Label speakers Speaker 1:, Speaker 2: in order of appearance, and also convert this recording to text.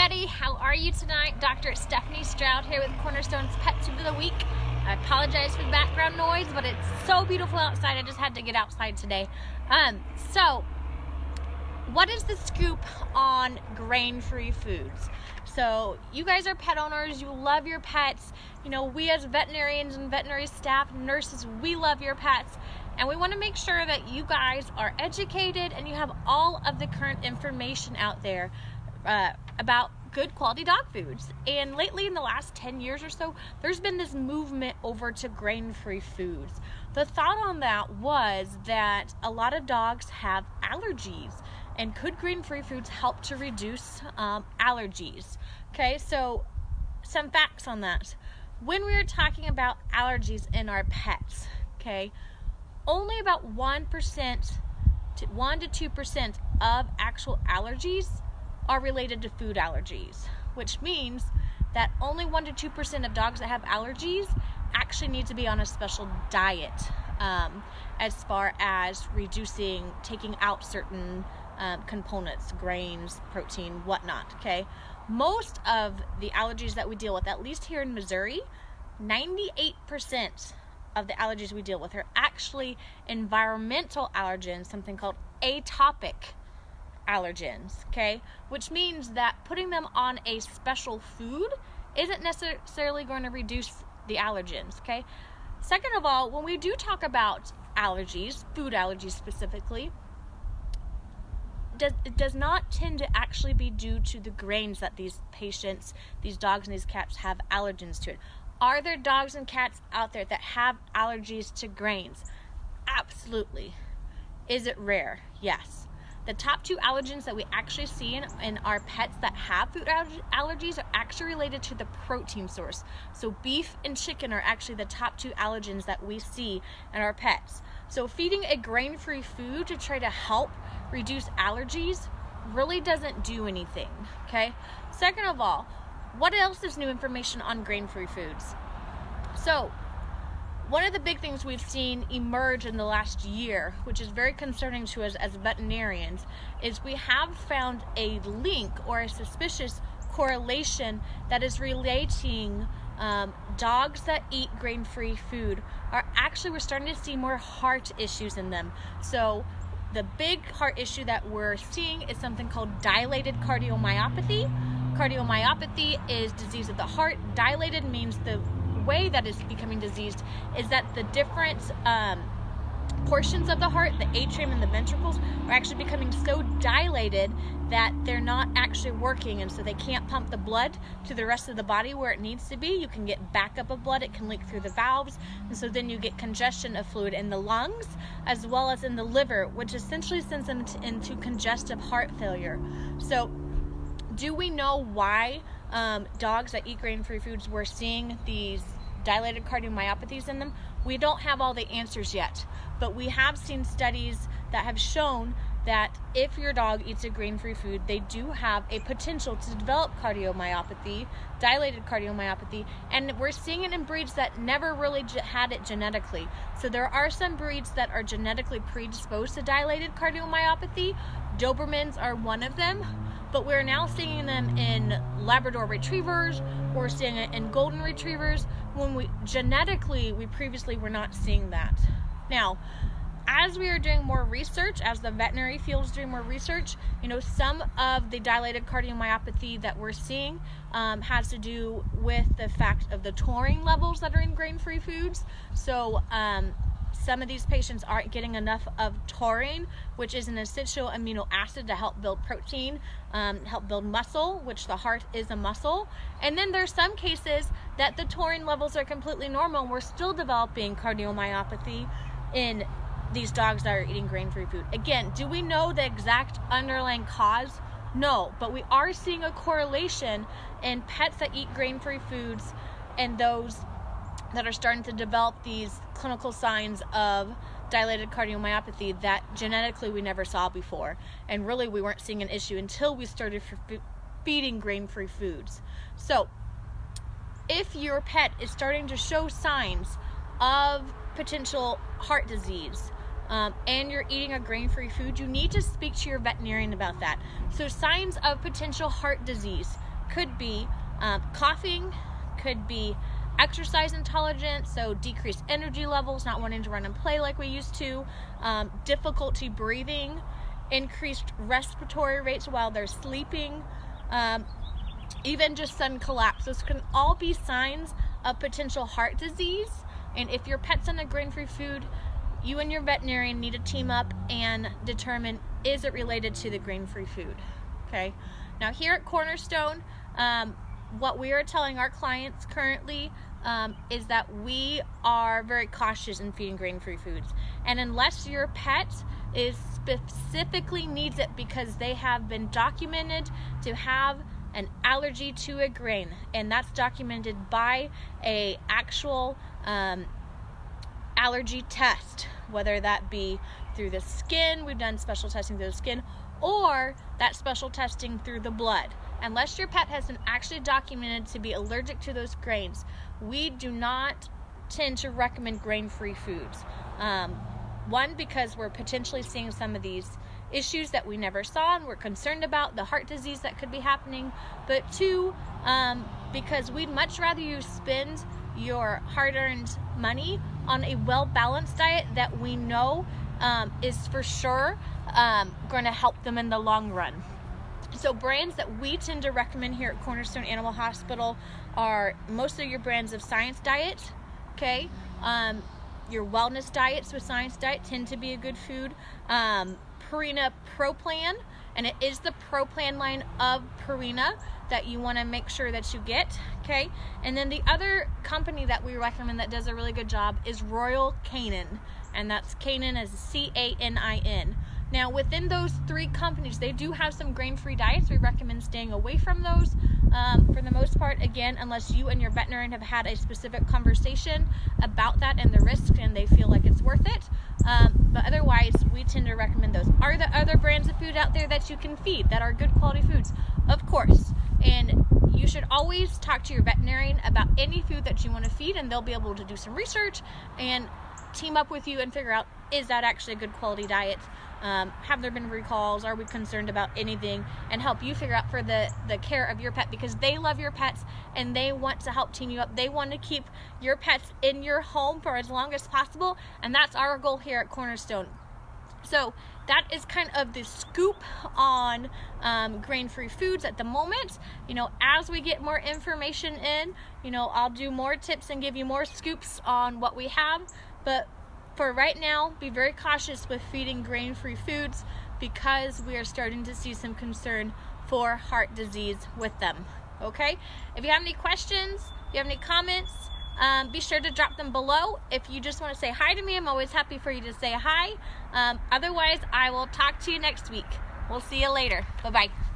Speaker 1: everybody, how are you tonight? Dr. Stephanie Stroud here with Cornerstone's Pet Tip of the Week. I apologize for the background noise, but it's so beautiful outside, I just had to get outside today. So, what is the scoop on grain-free foods? So, you guys are pet owners, you love your pets. You know, we as veterinarians and veterinary staff, nurses, we love your pets. And we want to make sure that you guys are educated and you have all of the current information out there about good quality dog foods. And lately, in the last 10 years or so, there's been this movement over to grain-free foods. The thought on that was that a lot of dogs have allergies, and could grain-free foods help to reduce allergies? Okay, so some facts on that. When we are talking about allergies in our pets, okay, only about 1% to 2% of actual allergies are related to food allergies, which means that only 1 to 2% of dogs that have allergies actually need to be on a special diet as far as taking out certain components, grains, protein, whatnot, okay? Most of the allergies that we deal with, at least here in Missouri, 98% of the allergies we deal with are actually environmental allergens, something called atopic allergens, okay? Which means that putting them on a special food isn't necessarily going to reduce the allergens, okay? Second of all, when we do talk about allergies, food allergies specifically, it does not tend to actually be due to the grains that these patients, these dogs and these cats have allergens to it. Are there dogs and cats out there that have allergies to grains? Absolutely. Is it rare? Yes. The top 2 allergens that we actually see in our pets that have food allergies are actually related to the protein source. So beef and chicken are actually the top 2 allergens that we see in our pets. So feeding a grain-free food to try to help reduce allergies really doesn't do anything, okay? Second of all, what else is new information on grain-free foods? So, one of the big things we've seen emerge in the last year, which is very concerning to us as veterinarians, is we have found a link or a suspicious correlation that is relating dogs that eat grain-free food we're starting to see more heart issues in them. So the big heart issue that we're seeing is something called dilated cardiomyopathy. Cardiomyopathy is disease of the heart. Dilated means the way that it's becoming diseased is that the different portions of the heart, the atrium and the ventricles, are actually becoming so dilated that they're not actually working, and so they can't pump the blood to the rest of the body where it needs to be. You can get backup of blood, it can leak through the valves, and so then you get congestion of fluid in the lungs as well as in the liver, which essentially sends them into congestive heart failure. So do we know why dogs that eat grain-free foods, we're seeing these dilated cardiomyopathies in them? We don't have all the answers yet, but we have seen studies that have shown that if your dog eats a grain-free food, they do have a potential to develop cardiomyopathy, dilated cardiomyopathy, and we're seeing it in breeds that never really had it genetically. So there are some breeds that are genetically predisposed to dilated cardiomyopathy. Dobermans are one of them, but we're now seeing them in Labrador retrievers, we're seeing it in golden retrievers, when we previously were not seeing that. Now, as we are doing more research, as the veterinary field is doing more research, you know, some of the dilated cardiomyopathy that we're seeing has to do with the fact of the taurine levels that are in grain-free foods. So some of these patients aren't getting enough of taurine, which is an essential amino acid to help build protein, help build muscle, which the heart is a muscle. And then there's some cases that the taurine levels are completely normal and we're still developing cardiomyopathy in these dogs that are eating grain-free food. Again, do we know the exact underlying cause? No, but we are seeing a correlation in pets that eat grain-free foods and those that are starting to develop these clinical signs of dilated cardiomyopathy that genetically we never saw before. And really we weren't seeing an issue until we started feeding grain-free foods. So if your pet is starting to show signs of potential heart disease, and you're eating a grain-free food, you need to speak to your veterinarian about that. So signs of potential heart disease, could be coughing, could be exercise intolerance, so decreased energy levels, not wanting to run and play like we used to, difficulty breathing, increased respiratory rates while they're sleeping, even just sudden collapse. Those can all be signs of potential heart disease. And if your pet's on a grain-free food, you and your veterinarian need to team up and determine, is it related to the grain-free food? Okay. Now here at Cornerstone, what we are telling our clients currently is that we are very cautious in feeding grain-free foods. And unless your pet is specifically needs it because they have been documented to have an allergy to a grain, and that's documented by a actual allergy test, whether that be through the skin, we've done special testing through the skin, or that special testing through the blood. Unless your pet has been actually documented to be allergic to those grains, we do not tend to recommend grain-free foods. One, because we're potentially seeing some of these issues that we never saw and we're concerned about, the heart disease that could be happening. But two, because we'd much rather you spend your hard-earned money on a well-balanced diet that we know is for sure going to help them in the long run. So brands that we tend to recommend here at Cornerstone Animal Hospital are most of your brands of Science Diet, okay? Your wellness diets with Science Diet tend to be a good food. Purina Pro Plan, and it is the Pro Plan line of Purina that you want to make sure that you get, okay? And then the other company that we recommend that does a really good job is Royal Canin, and that's Canin as C-A-N-I-N. Now, within those three companies, they do have some grain-free diets. We recommend staying away from those for the most part, again, unless you and your veterinarian have had a specific conversation about that and the risks and they feel like it's worth it. But otherwise, we tend to recommend those. Are there other brands of food out there that you can feed that are good quality foods? Of course. And you should always talk to your veterinarian about any food that you want to feed, and they'll be able to do some research and team up with you and figure out, is that actually a good quality diet? Have there been recalls? Are we concerned about anything? And help you figure out for the care of your pet, because they love your pets and they want to help team you up. They want to keep your pets in your home for as long as possible, and that's our goal here at Cornerstone. So that is kind of the scoop on grain-free foods at the moment. You know, as we get more information in, you know, I'll do more tips and give you more scoops on what we have. But for right now, be very cautious with feeding grain-free foods because we are starting to see some concern for heart disease with them. Okay? If you have any questions, if you have any comments, be sure to drop them below. If you just want to say hi to me, I'm always happy for you to say hi. Otherwise, I will talk to you next week. We'll see you later. Bye-bye.